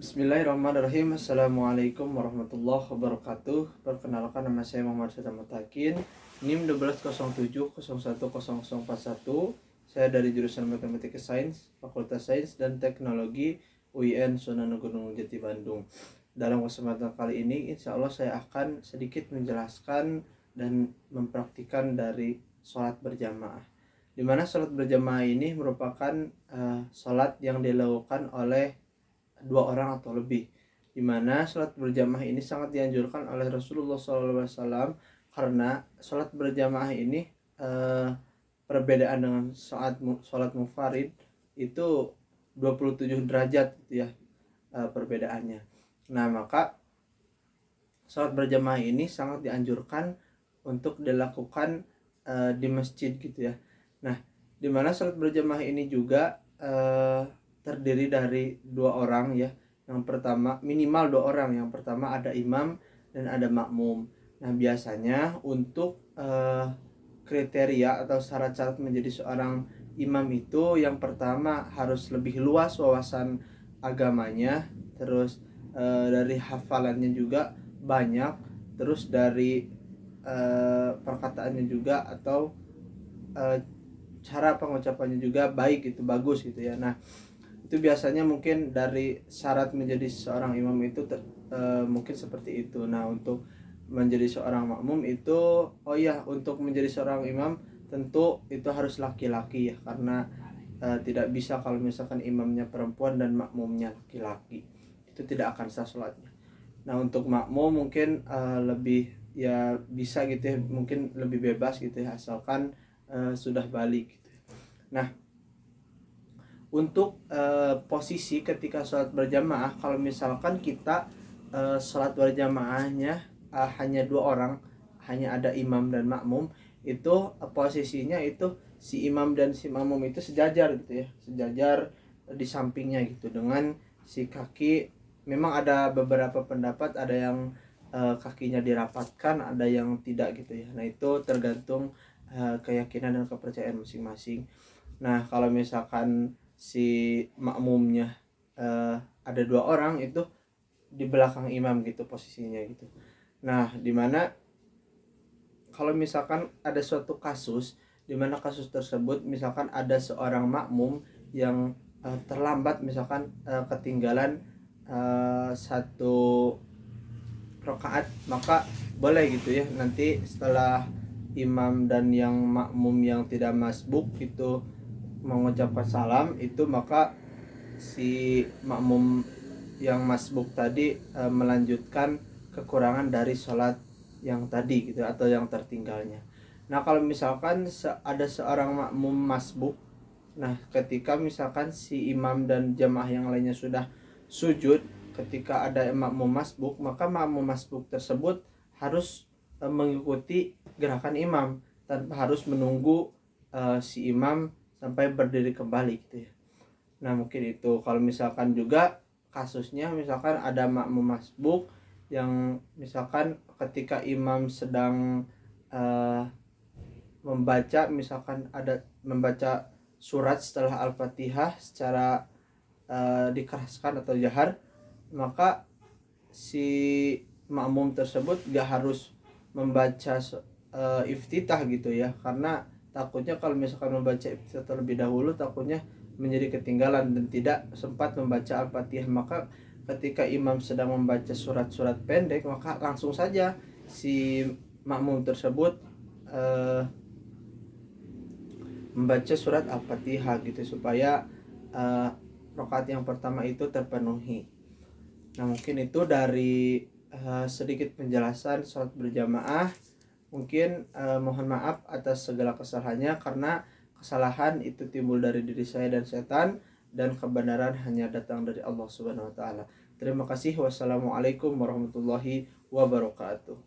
Bismillahirrahmanirrahim. Assalamualaikum warahmatullahi wabarakatuh. Perkenalkan, nama saya Muhammad Sadam Mutakin, NIM 1207010041. Saya dari jurusan Matematika Sains, Fakultas Sains dan Teknologi UIN Sunan Gunung Jati Bandung. Dalam kesempatan kali ini, insya Allah saya akan sedikit menjelaskan dan mempraktikkan dari sholat berjamaah. Di mana sholat berjamaah ini merupakan sholat yang dilakukan oleh dua orang atau lebih, di mana sholat berjamaah ini sangat dianjurkan oleh Rasulullah SAW, karena sholat berjamaah ini perbedaan dengan sholat munfarid itu 27 derajat gitu ya, perbedaannya. Nah, maka sholat berjamaah ini sangat dianjurkan untuk dilakukan di masjid gitu ya. Nah, di mana sholat berjamaah ini juga terdiri dari dua orang ya. Yang pertama, minimal dua orang. Yang pertama ada imam dan ada makmum. Nah, biasanya untuk kriteria atau syarat-syarat menjadi seorang imam itu, yang pertama harus lebih luas wawasan agamanya, terus dari hafalannya juga banyak, terus dari perkataannya juga atau cara pengucapannya juga baik, itu bagus gitu ya. Nah, itu biasanya mungkin dari syarat menjadi seorang imam itu mungkin seperti itu. Nah, untuk menjadi seorang makmum itu, untuk menjadi seorang imam tentu itu harus laki-laki ya, karena tidak bisa kalau misalkan imamnya perempuan dan makmumnya laki-laki, itu tidak akan sah sholatnya. Nah, untuk makmum mungkin lebih ya bisa gitu ya, mungkin lebih bebas gitu ya, asalkan sudah balik gitu. Nah, untuk posisi ketika sholat berjamaah, kalau misalkan kita sholat berjamaahnya hanya dua orang, hanya ada imam dan makmum, itu posisinya itu si imam dan si makmum itu sejajar gitu ya, sejajar di sampingnya gitu, dengan si kaki. Memang ada beberapa pendapat, ada yang kakinya dirapatkan, ada yang tidak gitu ya. Nah, itu tergantung keyakinan dan kepercayaan masing-masing. Nah, kalau misalkan si makmumnya ada dua orang, itu di belakang imam gitu posisinya gitu. Nah, dimana kalau misalkan ada suatu kasus, dimana kasus tersebut misalkan ada seorang makmum yang terlambat, misalkan ketinggalan satu rakaat, maka boleh gitu ya, nanti setelah imam dan yang makmum yang tidak masbuk itu mengucapkan salam itu, maka si makmum yang masbuk tadi melanjutkan kekurangan dari sholat yang tadi gitu, atau yang tertinggalnya. Nah, kalau misalkan ada seorang makmum masbuk, nah ketika misalkan si imam dan jamaah yang lainnya sudah sujud, ketika ada makmum masbuk, maka makmum masbuk tersebut harus mengikuti gerakan imam tanpa harus menunggu si imam sampai berdiri kembali gitu ya. Nah, mungkin itu. Kalau misalkan juga kasusnya misalkan ada makmum masbuk yang misalkan ketika imam sedang membaca, misalkan ada membaca surat setelah Al-Fatihah secara dikeraskan atau jahar, maka si makmum tersebut gak harus membaca iftitah gitu ya, karena takutnya kalau misalkan membaca iftitah terlebih dahulu, takutnya menjadi ketinggalan dan tidak sempat membaca Al-Fatihah. Maka ketika imam sedang membaca surat-surat pendek, maka langsung saja si makmum tersebut membaca surat Al-Fatihah gitu, supaya rakaat yang pertama itu terpenuhi. Nah, mungkin itu dari sedikit penjelasan sholat berjamaah. Mungkin mohon maaf atas segala kesalahannya, karena kesalahan itu timbul dari diri saya dan setan, dan kebenaran hanya datang dari Allah Subhanahu wa taala. Terima kasih. Wassalamualaikum warahmatullahi wabarakatuh.